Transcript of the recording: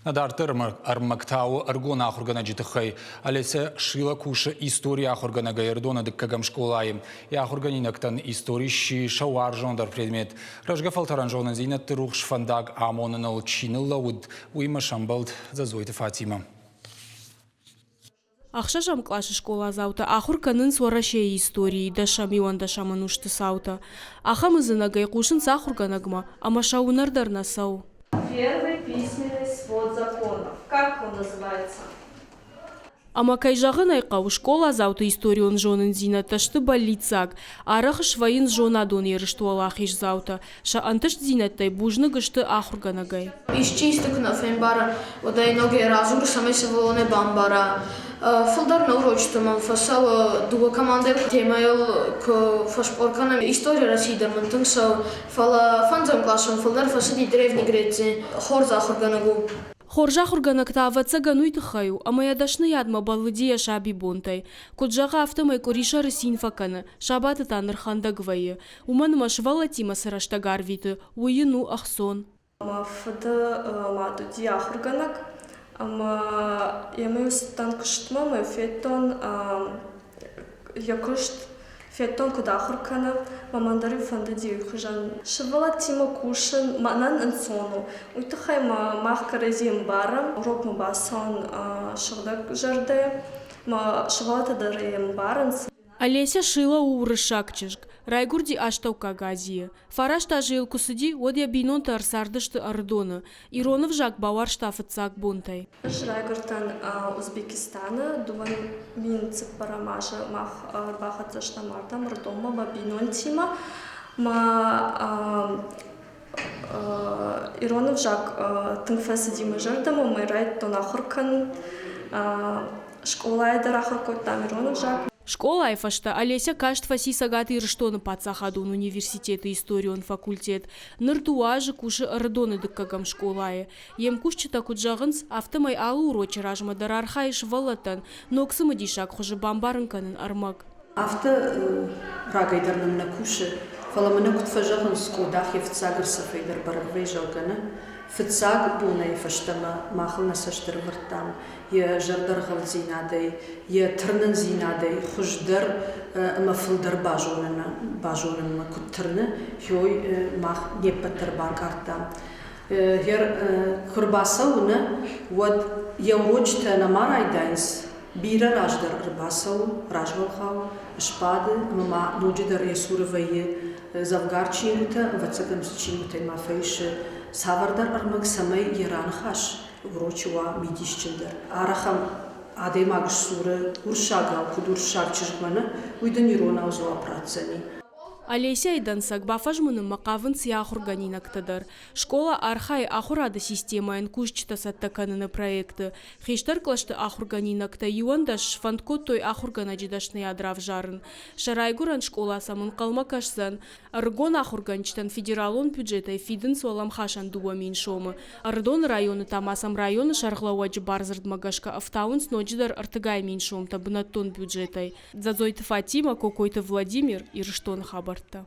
Надартыр армактау аргона ахургана житыхай. Алесе шила куша история ахургана гайрдона дыккагам школаем. И ахурганинактан историщи шауар жондар предмет. Ражгафал таранжонан зинатты рух шфандаг амонанал чиныллауд. Уима шамбалд зазойты Фатима. Ахшашам классы школа заута, ахур канын сварашей истории, дашам иван дашам анушты саута. Ахамызына гайкушын сахурганагма, амашаунардар насау. Первый письменный свод законов. Как он называется? Амакайжағын айқау школа зауты историон жонын зина ташты баллицак. Арах швайын жона дон ерыштуал ахиш заута. Ша антыш зинаттай бужны гышты ахурганагай. Из чистых на фембара, вода ноги разур сами волоне бамбара. Фолдар на урочтумам фасал дуга команды темайл к фашпорканам история России дармантын сау фала фанзам классом фолдар фасади древней Греции хор захурганагу. Хоржа хурганакта аваца гануйты хаю, а моя дашны ядма баллыдия шаби бонтай. Коджаға автомай кориша рысин факаны, шабаты таныр хандагвайы. Уманыма швала тима сараштагар виты, уйыну ахсон. Фыды мадуди ахурганак. Ямыз танкыштма мы фетон якышт фетон куда ахуркана мамандары фандади хужан. Швала тима кушен манан инсону. Уйтахай мах каразим барам, урок мы басан шагдак жарды, швала тадарем баранс. Олеся шила уры шакчыжг. Райгурди аштаука газия. Фараш тажил кусыди, одя бинон тарсардышты ардона. Иронов жак бавар штафыцак бонтай. Райгуртан Узбекистана, дуван мин цепарамажа мах бахатza штамартам рдома ба бинон тима. Иронов жак тынфасы дима жардама, май райт тон ахуркан школа айдар ахуркот там Иронов жак. Школа айфашта Олеся кашт фаси сагаты ирштоны пацахадун университета историон факультет. Ныртуажы куши ардоны дыккагам школае. Ем кушчыта куджағынс автомай алу урочы ражмадар архаиш валатан, но ксымы дишак хожы бамбарынканын армак. Авто рагайдарным на куши, фаламына кутфажағын скодах евцагыр сафайдар барарвей жалганы. Фыцаг буна ефаштама махылна саштыр выртам, е жардар ғалзинадай, е тырнын зинадай, хуждар мафылдар бажонын куттырны, хой мах непаттыр бакартам. Хер курбаса уна, вот еурочта намар айдайнс, бира раждар рбасау, ражвалхау, шпады, мама нуджидар есуровые, завгарчирута, вацагам сучирута мафейши, Савардар армак самай яран хаш, врочуа мидишчендер. Арахам адемаг суры, уршагал, кудуршаг чижгмана, уйдан ирона узуа працани. Олеся айдансак бафажмыны макавын сияхурганинактадар. Школа архай ахурады системаен кушчыта саттаканыны проекты. Хиштар клашты ахурганинакта юандаш фандкот той ахурганаджидашны адрав жарын. Шарайгуран школа самын калмакашсан. Аргон ахурганчтан федералон бюджетай фидын суалам хашан дуа меньшомы. Ардон районы тамасам районы шарглауаджи барзард магашка автаун сноджидар артыгай меньшом табынаттон бюджетай. Зазойты Фатима, Кокойты Владимир и Рыштон Хабарта.